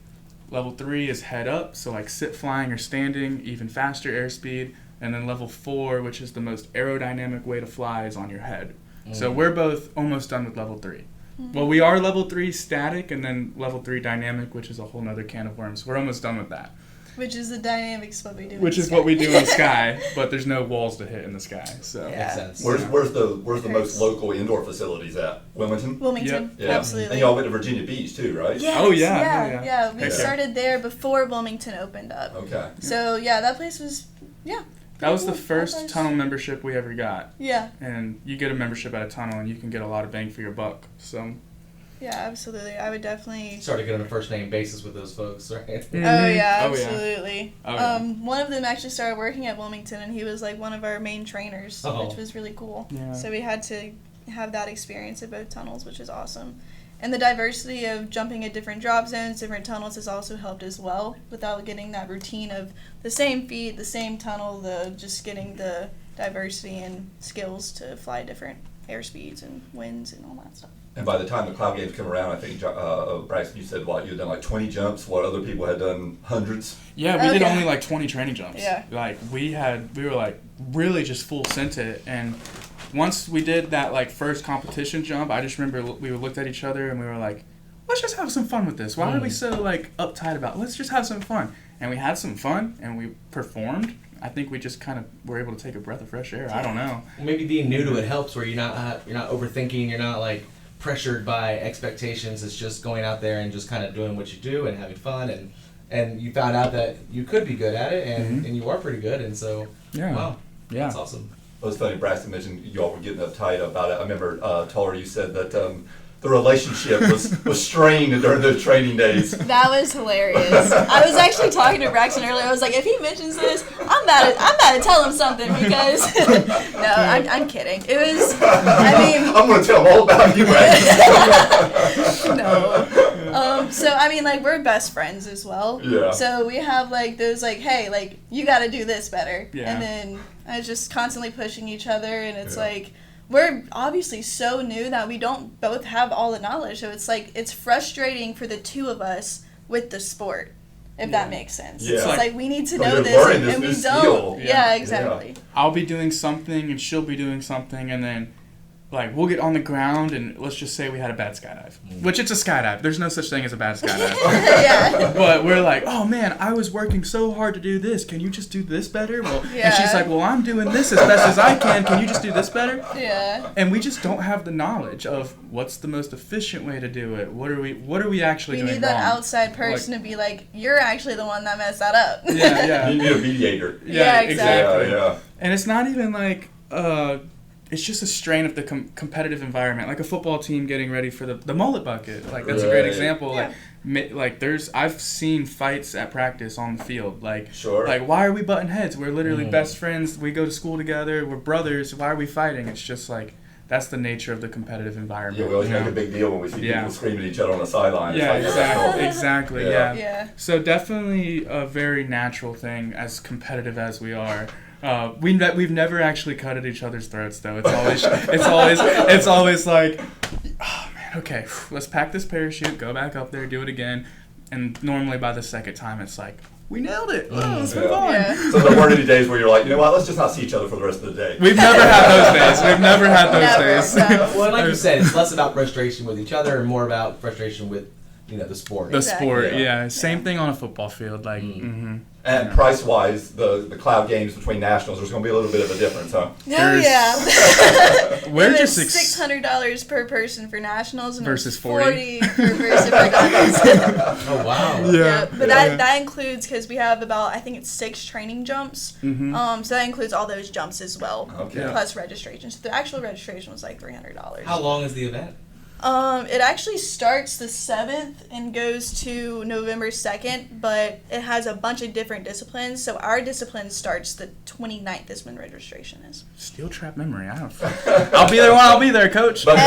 Level 3 is head up, so sit flying or standing, even faster airspeed. And then level 4, which is the most aerodynamic way to fly, is on your head. So we're both almost done with level 3. Well, we are level 3 static, and then level 3 dynamic, which is a whole nother can of worms. We're almost done with that. Which is the dynamics what we do. Which is what we do in the sky, but there's no walls to hit in the sky. So Makes sense. Where's the most local indoor facilities at? Wilmington? Wilmington, Yeah. absolutely. And y'all went to Virginia Beach too, right? Yes, Oh, yeah. yeah. We Okay. started there before Wilmington opened up. Okay. So that place was that was the cool. first tunnel membership we ever got. Yeah. And you get a membership at a tunnel, and you can get a lot of bang for your buck. So Yeah, absolutely. I would definitely. Started getting on a first name basis with those folks, right? Oh yeah, Oh, yeah. absolutely. Oh, yeah. One of them actually started working at Wilmington, and he was like one of our main trainers, Oh. which was really cool. Yeah. So we had to have that experience at both tunnels, which is awesome. And the diversity of jumping at different drop zones, different tunnels has also helped as well, without getting that routine of the same feet, the same tunnel, just getting the diversity and skills to fly different airspeeds and winds and all that stuff. And by the time the cloud games come around, I think, Braxton, you said, you had done like 20 jumps, while other people had done hundreds? Yeah, we did Okay. only like 20 training jumps. Yeah. Like we were like really just full sent it, and once we did that like first competition jump, I just remember we looked at each other and we were like, let's just have some fun with this. Why are we so like uptight about it? Let's just have some fun. And we had some fun and we performed. I think we just kind of were able to take a breath of fresh air. I don't know. Maybe being new to it helps, where you're not overthinking, you're not like pressured by expectations. It's just going out there and just kind of doing what you do and having fun, and you found out that you could be good at it, and you are pretty good, and so wow, Yeah. that's awesome. It was funny, Braxton mentioned you all were getting uptight about it. I remember, Tolar, you said that the relationship was strained during those training days. That was hilarious. I was actually talking to Braxton earlier. I was like, if he mentions this, I'm about to tell him something because no, I'm kidding. It was, I mean, I'm going to tell them all about you, Braxton. no. So I mean, like, we're best friends as well. Yeah. So we have like those like, hey, like, you got to do this better. Yeah. And then I was just constantly pushing each other, and it's Yeah. like, we're obviously so new that we don't both have all the knowledge. So it's like, it's frustrating for the two of us with the sport, if that makes sense. Yeah. It's Like- like we need to Oh, know you're this, learning this and new we skill. don't. Yeah. Yeah, exactly. I'll be doing something and she'll be doing something, and then like we'll get on the ground and let's just say we had a bad skydive, which it's a skydive. There's no such thing as a bad skydive. Yeah. But we're like, oh man, I was working so hard to do this. Can you just do this better? Well, and Yeah. she's like, well, I'm doing this as best as I can. Can you just do this better? Yeah. And we just don't have the knowledge of what's the most efficient way to do it. What are we actually We doing need that wrong? outside person to be like, you're actually the one that messed that up. Yeah, yeah. You need a mediator. Yeah, exactly. Yeah. And it's not even like it's just a strain of the competitive environment, like a football team getting ready for the mullet bucket. Like that's a great Right. example. Yeah. Like I've seen fights at practice on the field. Like Sure. like why are we butting heads? We're literally best friends. We go to school together. We're brothers. Why are we fighting? It's just like that's the nature of the competitive environment. Yeah, we always you make know? a big deal when we see Yeah. people screaming at each other on the sideline. Yeah, It's like, exactly. Yeah. Yeah. Yeah. So definitely a very natural thing, as competitive as we are. We've never actually cut at each other's throats though. It's always like, oh man, okay, let's pack this parachute, go back up there, do it again, and normally by the second time it's like, we nailed it. Oh, let's move Yeah. on. Yeah. So there weren't any days where you're like, you know what, let's just not see each other for the rest of the day. We've never had those days. We've never had those Never, days. no. Well, like you said, it's less about frustration with each other and more about frustration with the sport. The Exactly. sport, Yeah. yeah. Same thing on a football field. Like, And price-wise, the cloud games between nationals, there's going to be a little bit of a difference, huh? Oh There's- yeah. We're It just was $600 per person for nationals and Versus it was 40. per person for guys. Oh wow. Yeah, but that includes, because we have about, I think it's 6 training jumps. So that includes all those jumps as well, Okay. plus registration. So the actual registration was like $300. How long is the event? It actually starts the 7th and goes to November 2nd, but it has a bunch of different disciplines. So our discipline starts the 29th is when registration is. steel trap memory. I'll be there when I'll be there, coach. But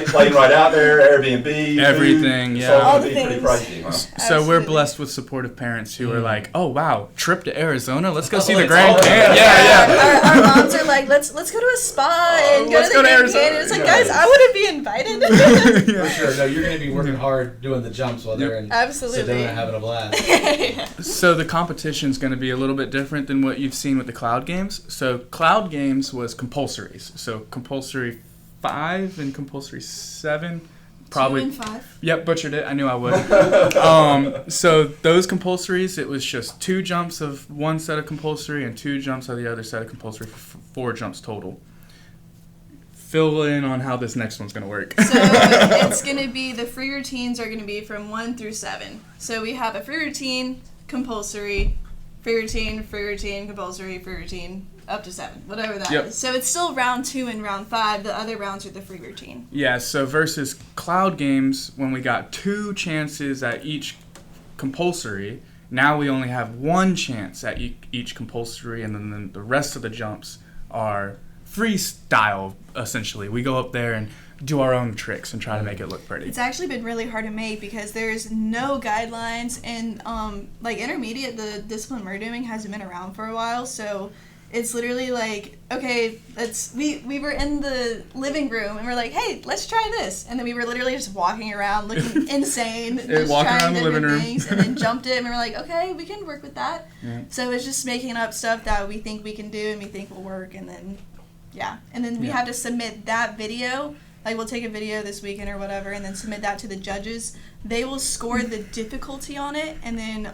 plane right out there, Airbnb, Everything, food, yeah. It's all All going to the be pretty pricey, huh? So we're Absolutely. blessed with supportive parents who are like, "Oh wow, trip to Arizona. Let's go see Oh, the it's Grand all Canyon." about- Yeah, Our moms are like, let's go to a spa and go let's to go the to Grand Arizona. Canyon. It's like, Yeah. guys, I wouldn't be invited. For sure. No, you're going to be working hard doing the jumps while they're in Absolutely. Sedona having a blast. So the competition's going to be a little bit different than what you've seen with the Cloud Games. So Cloud Games was compulsories. So compulsory 5 and compulsory 7. Probably. 2 and 5. Yep, butchered it. I knew I would. So those compulsories, it was just 2 jumps of one set of compulsory and 2 jumps of the other set of compulsory, 4 jumps total. Fill in on how this next one's going to work. So it's going to be, the free routines are going to be from 1 through 7. So we have a free routine, compulsory, free routine, compulsory, free routine, up to 7, whatever that Yep. is. So it's still round 2 and round 5. The other rounds are the free routine. Yeah, so versus cloud games, when we got 2 chances at each compulsory, now we only have 1 chance at each compulsory, and then the rest of the jumps are freestyle, essentially. We go up there and do our own tricks and try to make it look pretty. It's actually been really hard to make because there's no guidelines, and like intermediate, the discipline we're doing hasn't been around for a while, so it's literally like, okay, we were in the living room and we're like, hey, let's try this, and then we were literally just walking around looking insane, just walking trying around the living different room. things, and then jumped it, and we were like, okay, we can work with that. Yeah. So it's just making up stuff that we think we can do and we think will work, and then we have to submit that video. Like, we'll take a video this weekend or whatever and then submit that to the judges. They will score the difficulty on it and then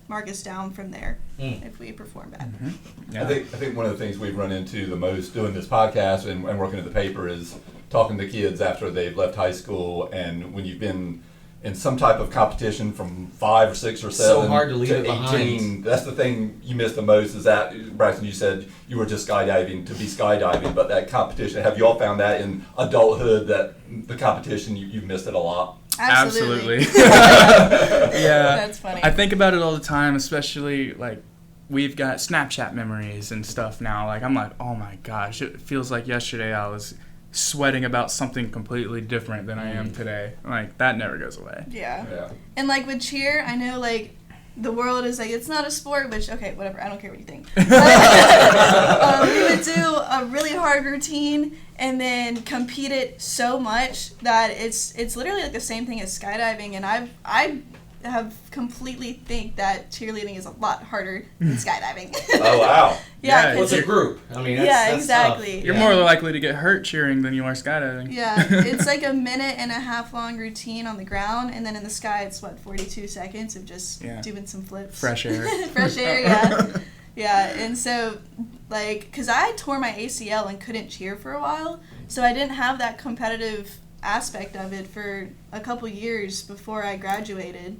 mark us down from there if we perform bad. Mm-hmm. I think one of the things we've run into the most doing this podcast and working at the paper is talking to kids after they've left high school, and when you've been in some type of competition from 5 or 6 or 7 So hard to leave to it 18, behind. that's the thing you miss the most. Is that, Braxton, you said you were just skydiving to be skydiving, but that competition, have you all found that in adulthood, that the competition, you've missed it a lot? Absolutely. Yeah. That's funny. I think about it all the time, especially like we've got Snapchat memories and stuff now. Like, I'm like, oh my gosh, it feels like yesterday I was sweating about something completely different than I am today. Like, that never goes away. Yeah. And like with cheer, I know like the world is like, it's not a sport, which, okay, whatever, I don't care what you think. We would do a really hard routine and then compete it so much that it's literally like the same thing as skydiving, and I have completely think that cheerleading is a lot harder than skydiving. Oh, wow. Yeah, Well, it's a group. I mean, that's exactly. tough. You're more likely to get hurt cheering than you are skydiving. Yeah, it's like a minute and a half long routine on the ground, and then in the sky it's 42 seconds of just doing some flips. Fresh air. Fresh air, yeah. Yeah, and so, like, because I tore my ACL and couldn't cheer for a while, so I didn't have that competitive aspect of it for a couple years before I graduated.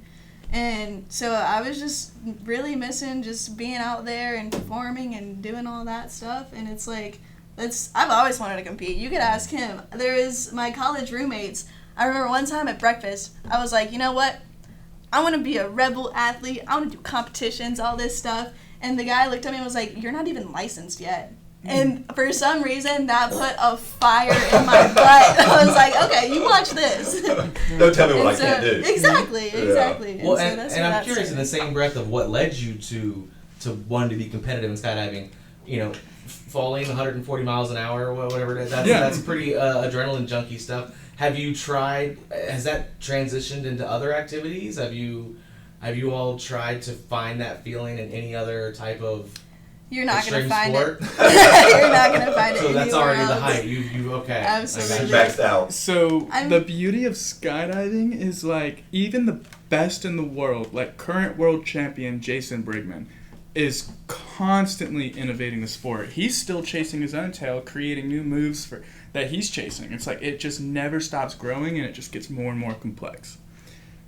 And so I was just really missing just being out there and performing and doing all that stuff. And it's like, I've always wanted to compete. You could ask him. There was my college roommates. I remember one time at breakfast, I was like, you know what? I want to be a rebel athlete. I want to do competitions, all this stuff. And the guy looked at me and was like, you're not even licensed yet. And for some reason, that put a fire in my butt. I was like, okay, you watch this. Don't tell me what I can't do. Exactly. Well, so and that's I'm curious, in the same breath of what led you to wanting to be competitive in skydiving, you know, falling 140 miles an hour or whatever it is, that's pretty adrenaline junkie stuff. Have you tried, has that transitioned into other activities? Have you all tried to find that feeling in any other type of You're not going to find sport? it. You're not going to find it So that's anywhere already else. the height. You okay. Absolutely. Maxed out. So the beauty of skydiving is, like, even the best in the world, like current world champion Jason Brigman, is constantly innovating the sport. He's still chasing his own tail, creating new moves that he's chasing. It's like it just never stops growing, and it just gets more and more complex.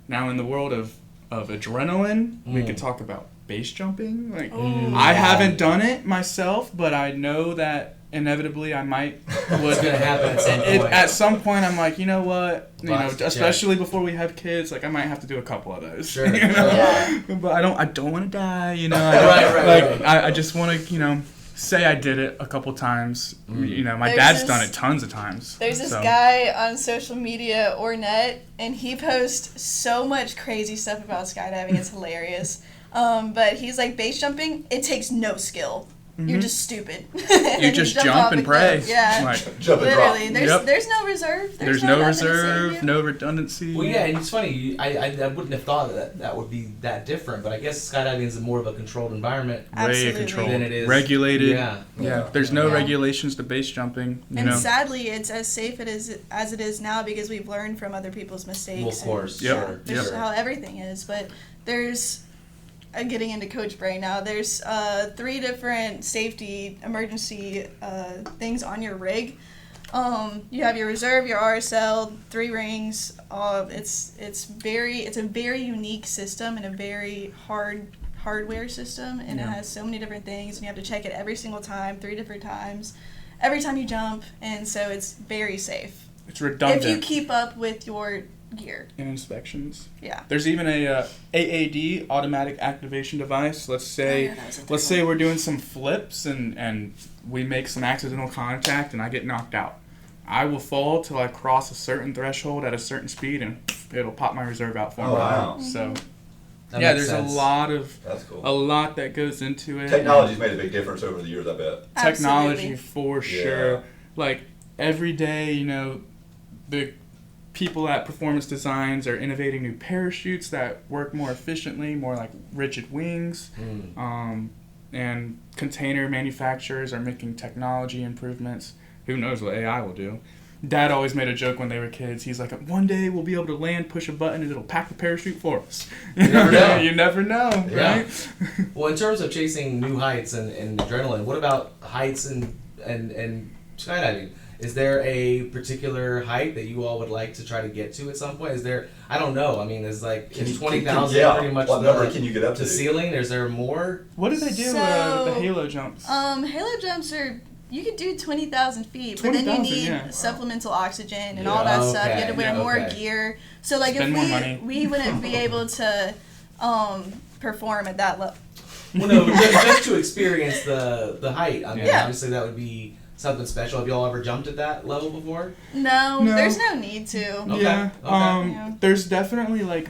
Now, in the world of adrenaline, we could talk about base jumping. Like, I haven't done it myself, but I know that inevitably I might. What's gonna happen at some point? At some point, I'm like, you know what? Box check. Especially before we have kids, like I might have to do a couple of those. Sure. You know? Yeah. But I don't want to die. You know. Right. I just want to, say I did it a couple times. You know, my There's dad's this- done it tons of times. There's this so. guy on social media or net, and he posts so much crazy stuff about skydiving. It's hilarious. But he's like, base jumping, it takes no skill. You're just stupid. You just jump and pray. Yeah. Like, Jump and drop. Literally. There's no reserve. there's no nothing to save reserve, you. no redundancy. Well, yeah, and it's funny. I wouldn't have thought that would be that different, but I guess skydiving is more of a controlled environment. Way Absolutely. controlled, Than it is. regulated. Yeah. There's no Yeah. regulations to base jumping. You And know. sadly, it's as safe as it is now because we've learned from other people's mistakes. Well, of course. Yep. Sure. That's Sure. how everything is. But there's, getting into coach brain now, there's 3 different safety emergency things on your rig. You have your reserve, your RSL, 3 rings. It's a very unique system and a very hard hardware system, and it Yeah. has so many different things, and you have to check it every single time, 3 different times, every time you jump, and so it's very safe. It's redundant. If you keep up with your gear. in inspections. Yeah. There's even a AAD, automatic activation device. Let's say that was a let's third say one. we're doing some flips and we make some accidental contact and I get knocked out. I will fall till I cross a certain threshold at a certain speed and it'll pop my reserve out for me. Oh, wow. So That yeah, makes there's sense. That's cool. a lot that goes into it. Technology's made a big difference over the years, I bet. Technology Absolutely. for Yeah. sure. Like every day, you know, the people at Performance Designs are innovating new parachutes that work more efficiently, more like rigid wings. And container manufacturers are making technology improvements. Who knows what AI will do? Dad always made a joke when they were kids. He's like, one day we'll be able to land, push a button, and it'll pack the parachute for us. You never know. You never know, Yeah. right? Well, in terms of chasing new heights and adrenaline, what about heights and skydiving? Is there a particular height that you all would like to try to get to at some point? Is there? I don't know. I mean, is like Can you- is 20,000 yeah. pretty much What number can you get up the to? ceiling? Is there more? What do they do So, with the halo jumps? Halo jumps are, you could do 20,000 feet, but then you 20,000, need yeah. supplemental oxygen and Yeah. all that stuff. You Okay, had to wear yeah, more okay. gear. So like Spend more money. if we wouldn't be able to perform at that level. Well, no, just to experience the height. I mean, Yeah. obviously that would be something special. Have y'all ever jumped at that level before? No, No. there's no need to. Okay, Yeah. okay. Yeah. There's definitely like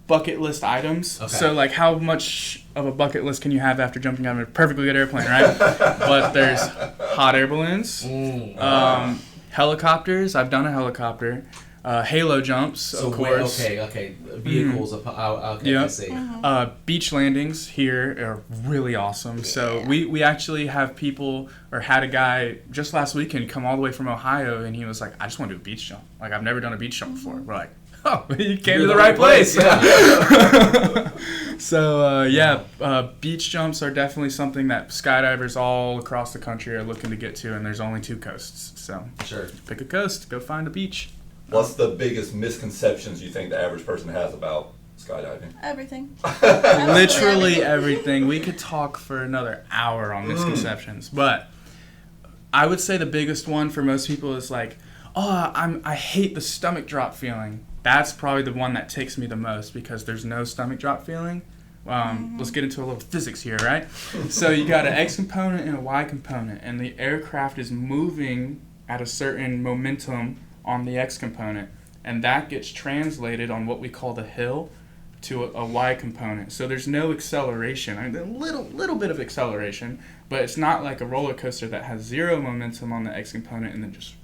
bucket list items. Okay. So like how much of a bucket list can you have after jumping out of a perfectly good airplane, right? But there's hot air balloons, helicopters. I've done a helicopter. Halo jumps, So of course. okay, vehicles. Okay, Yeah. I see. Beach landings here are really awesome. So we actually have people, or had a guy just last weekend come all the way from Ohio, and he was like, I just want to do a beach jump. Like, I've never done a beach jump before. We're like, oh, you came to the right place. Yeah. So, beach jumps are definitely something that skydivers all across the country are looking to get to, and there's only 2 coasts. So Sure. pick a coast, go find a beach. What's the biggest misconceptions you think the average person has about skydiving? Everything. Literally everything. We could talk for another hour on misconceptions, but I would say the biggest one for most people is like, I hate the stomach drop feeling. That's probably the one that takes me the most because there's no stomach drop feeling. Let's get into a little physics here, right? So you got an X component and a Y component, and the aircraft is moving at a certain momentum on the X component, and that gets translated on what we call the hill to a Y component. So there's no acceleration. I mean, a little bit of acceleration, but it's not like a roller coaster that has 0 momentum on the X component and then just,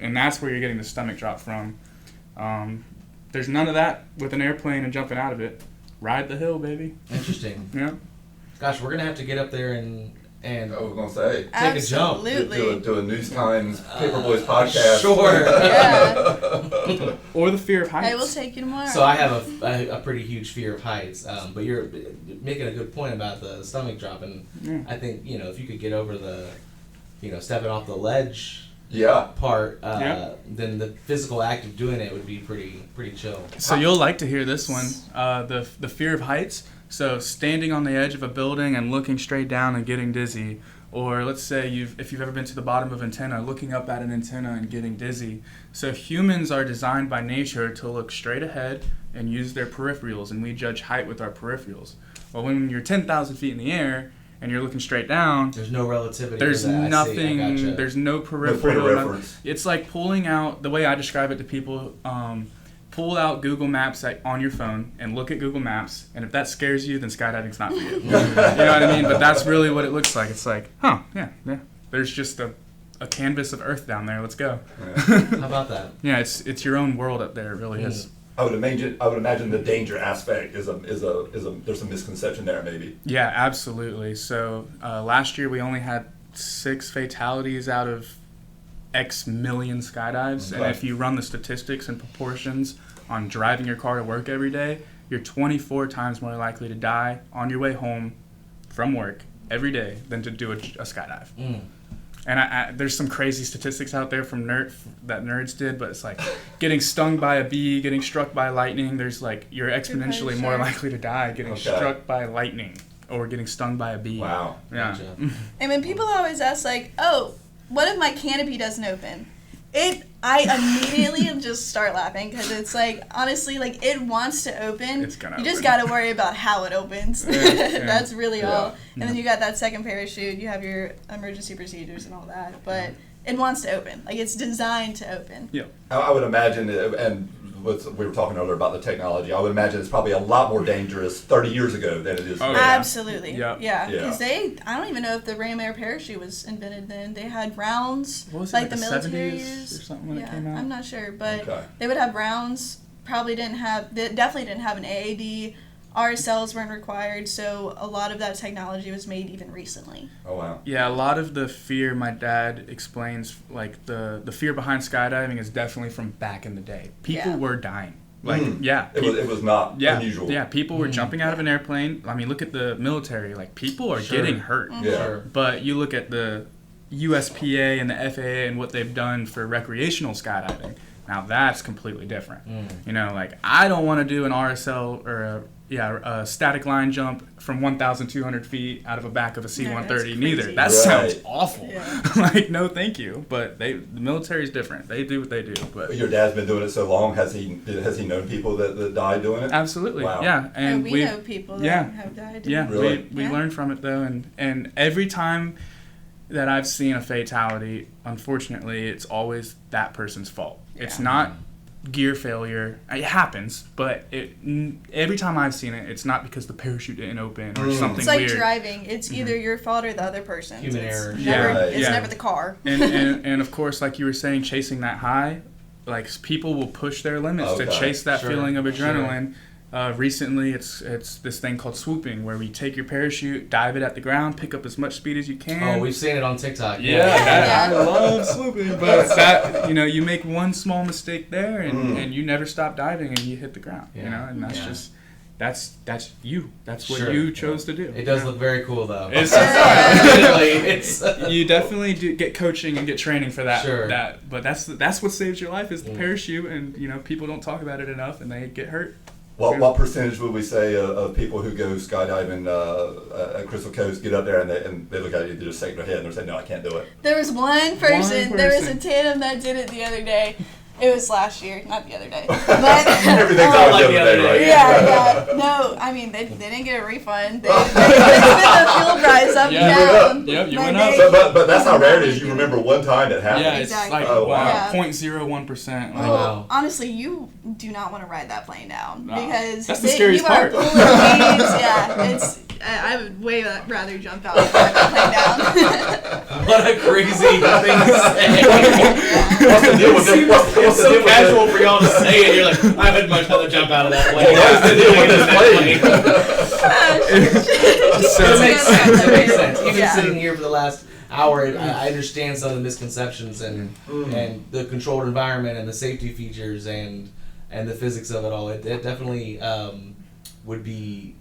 and that's where you're getting the stomach drop from. There's none of that with an airplane and jumping out of it. Ride the hill, baby. Interesting. Yeah. Gosh, we're gonna have to get up there and I was gonna say. Take a jump. Absolutely. Do a News Times Paperboys podcast. Sure. Yeah. Or the fear of heights. I will take you tomorrow. So I have a pretty huge fear of heights, but you're making a good point about the stomach drop, and Yeah. I think if you could get over the, stepping off the ledge Yeah. part, Yeah. then the physical act of doing it would be pretty chill. So you'll like to hear this one, the fear of heights. So standing on the edge of a building and looking straight down and getting dizzy, or let's say if you've ever been to the bottom of an antenna, looking up at an antenna and getting dizzy. So humans are designed by nature to look straight ahead and use their peripherals, and we judge height with our peripherals. Well, when you're 10,000 feet in the air and you're looking straight down, There's no relativity. there's to that. I see. nothing, I gotcha. there's no No peripheral. point of reference. It's like pulling out, the way I describe it to people, pull out Google Maps on your phone and look at Google Maps, and if that scares you, then skydiving's not for you. You know what I mean? But that's really what it looks like. It's like, yeah. There's just a canvas of Earth down there. Let's go. How about that? Yeah, it's your own world up there. It really is. I would imagine the danger aspect is there's some misconception there maybe. Yeah, absolutely. So last year we only had 6 fatalities out of X million skydives, and Okay. if you run the statistics and proportions on driving your car to work every day, you're 24 times more likely to die on your way home from work every day than to do a skydive. And there's some crazy statistics out there from that nerds did, but it's like getting stung by a bee, getting struck by lightning. There's like you're exponentially more likely to die getting struck by lightning or getting stung by a bee. Wow. Yeah. Gotcha. And when people always ask, like, oh, what if my canopy doesn't open? I immediately just start laughing because it's like, honestly, like, it wants to open. It's gonna You just open. got to worry about how it opens. Yeah. That's really all. Yeah. And then you got that second parachute. You have your emergency procedures and all that. But it wants to open. Like, it's designed to open. Yeah. I would imagine, and we were talking earlier about the technology, I would imagine it's probably a lot more dangerous 30 years ago than it is Oh, now. yeah. Absolutely. Yep. Yeah. Yeah. Because I don't even know if the ram air parachute was invented then. They had rounds, What was it, like like the the military 70s used. or something when it Yeah, came out? I'm not sure, but Okay. they would have rounds. They definitely didn't have an AAD. RSLs weren't required, so a lot of that technology was made even recently. Oh, wow. Yeah, a lot of the fear my dad explains, like the fear behind skydiving is definitely from back in the day. People Yeah. were dying. Like, Mm. yeah. It was not Yeah, unusual. yeah. People were jumping out of an airplane. I mean, look at the military. Like, people are Sure. getting hurt. Yeah. Sure. But you look at the USPA and the FAA and what they've done for recreational skydiving. Now that's completely different. You know, like I don't want to do an RSL or a static line jump from 1,200 feet out of the back of a C-130 that's neither. crazy. That Right. sounds awful. Yeah. Like, no, thank you. But the military's different. They do what they do. But Your dad's been doing it so long. Has he known people that died doing it? absolutely, Wow. yeah. And And we know people that yeah. have died. Yeah, Really? we Yeah. learn from it though, and every time that I've seen a fatality, unfortunately, it's always that person's fault. It's Yeah. not gear failure. It happens, but every time I've seen it, it's not because the parachute didn't open or something It's like weird. driving. It's either your fault or the other person's. Human It's error. Never, Yeah. It's Yeah. never the car. and of course, like you were saying, chasing that high, like people will push their limits to Okay. chase that Sure. feeling of Sure. adrenaline. Recently, it's this thing called swooping, where we take your parachute, dive it at the ground, pick up as much speed as you can. Oh, we've seen it on TikTok. I love swooping, but that you make one small mistake there, and you never stop diving, and you hit the ground. You Yeah. know, and that's Yeah. just that's you. That's what Sure. you chose to do. It does look very cool, though. It's It's you definitely do get coaching and get training for that. Sure. But that's what saves your life is the parachute, and people don't talk about it enough, and they get hurt. What percentage would we say of people who go skydiving at Crystal Coast get up there and they look at you, they just shake their head and they're saying, no, I can't do it. There was one person. There was a person. tandem that did it the other day. It was last year, not the other day. But Everything's always like the the other other day, right? day. yeah. No, I mean they didn't get a refund. They spent the fuel price up Yeah. and down. Yep, you But went they- up. But that's how rare it is. You remember one time it happened. Yeah, it's Exactly. like Oh, wow. Yeah. 0.01%. Like, Oh, wow. Honestly, you do not want to ride that plane down No. because That's the scariest you are part. pulling weeds. Yeah, it's. I would way rather jump out and ride that plane down. What a crazy thing to say. What's the deal with this? It's What's the so deal with casual this? for y'all to say it. You're like, I would much rather jump out of that plane. Well, what's the deal with this plane? It makes sense. It makes sense. Even Yeah. sitting here for the last hour, I understand some of the misconceptions and the controlled environment and the safety features and the physics of it all. It definitely would be,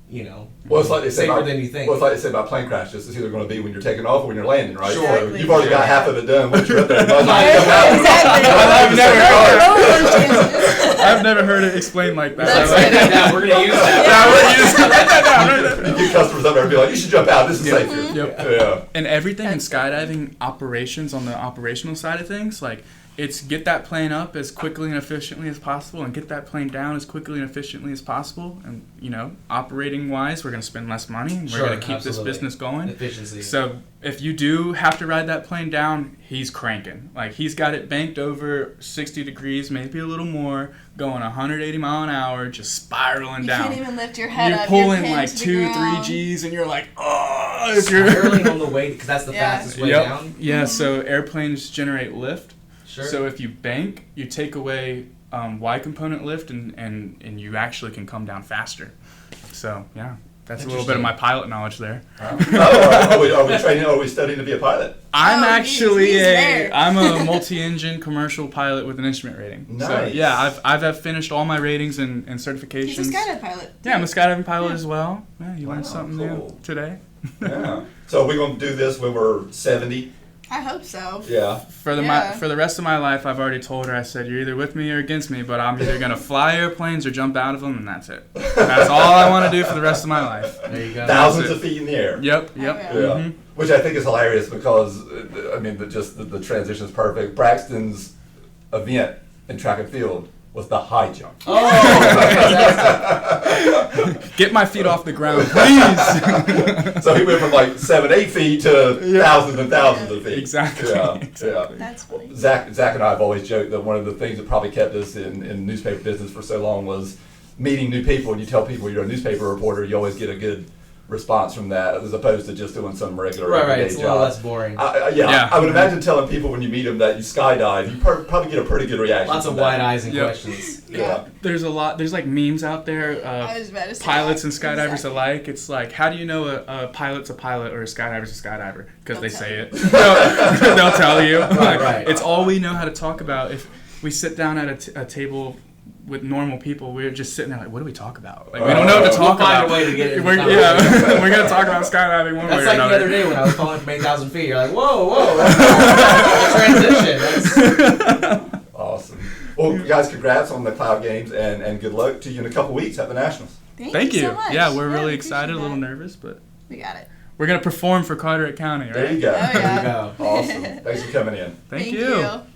Well, it's like they say safer about, than you think. Well, it's like they say about plane crashes. It's either going to be when you're taking off or when you're landing, right? Sure. So Exactly. you've already got Sure. half of it done. Once you're up there, Exactly. I've never heard Lower those chances. I've never heard it explained like that. That's Write that down. We're going to use that. Write that down. Write that down. You get customers up there and be like, you should jump out. This is safe here. Yep. Yeah. And everything in That's skydiving operations on the operational side of things, like it's get that plane up as quickly and efficiently as possible and get that plane down as quickly and efficiently as possible. And, operating wise, we're going to spend less money. And we're Sure, going to keep absolutely. this business going. Efficiency. So if you do have to ride that plane down, he's cranking. Like he's got it banked over 60 degrees, maybe a little more, going 180 mile an hour, just spiraling You down. can't even lift your head You're up. pulling pinned like to the 2-3 ground. G's and you're like, oh, if you're Spiraling on the way, because that's the Yeah. fastest way Yep. down. Yeah, so airplanes generate lift. Sure. So if you bank, you take away Y component lift and you actually can come down faster. So yeah, that's a little bit of my pilot knowledge there. Are we training? Are we studying to be a pilot? I'm Oh, actually he's there. I'm a multi-engine commercial pilot with an instrument rating. So Nice. yeah, I've finished all my ratings and certifications. He's a skydiving pilot. Yeah, I'm a skydiving pilot as well. Yeah, you Wow, learned something cool. new today. Yeah. So we're going to do this when we're 70. I hope so. Yeah. For the rest of my life, I've already told her. I said, "You're either with me or against me, but I'm either gonna fly airplanes or jump out of them, and that's it. That's all I want to do for the rest of my life." There you go. Thousands of feet in the air. Yep. Oh, yeah. Yeah. Mhm. Which I think is hilarious because, I mean, the transition is perfect. Braxton's event in track and field was the high jump. Oh, fantastic. Get my feet off the ground, please. So he went from like 7, 8 feet to thousands and thousands of feet. Exactly. Yeah. Exactly. That's funny. Zack and I have always joked that one of the things that probably kept us in newspaper business for so long was meeting new people. And you tell people you're a newspaper reporter, you always get a good response from that as opposed to just doing some regular Right, everyday it's a job. little less boring. Yeah, I would imagine telling people when you meet them that you skydive, you probably get a pretty good reaction. Lots of from wide that. eyes and Yep. questions. Yeah. There's like memes out there, I was about to say pilots and that. skydivers Exactly. alike. It's like, how do you know a pilot's a pilot or a skydiver's a skydiver? Because they They'll say tell it. They'll tell you. Right. It's all we know how to talk about. If we sit down at a table with normal people, we're just sitting there like, what do we talk about? Like, we don't know what to We'll talk find about. a way to get it in We're, the yeah, we're gonna talk about skydiving one That's way or like another. the other day when I was falling from 8,000 feet. You're like, whoa, that's a transition. That's, Awesome. Well, guys, congrats on the Cloud Games and good luck to you in a couple weeks at the Nationals. Thank you. so much. Yeah, we're really we excited, a appreciate little that. nervous, but We got it. we're gonna perform for Carteret County, right? There you go. Oh, yeah. there you go. Awesome. Thanks for coming in. Thank you.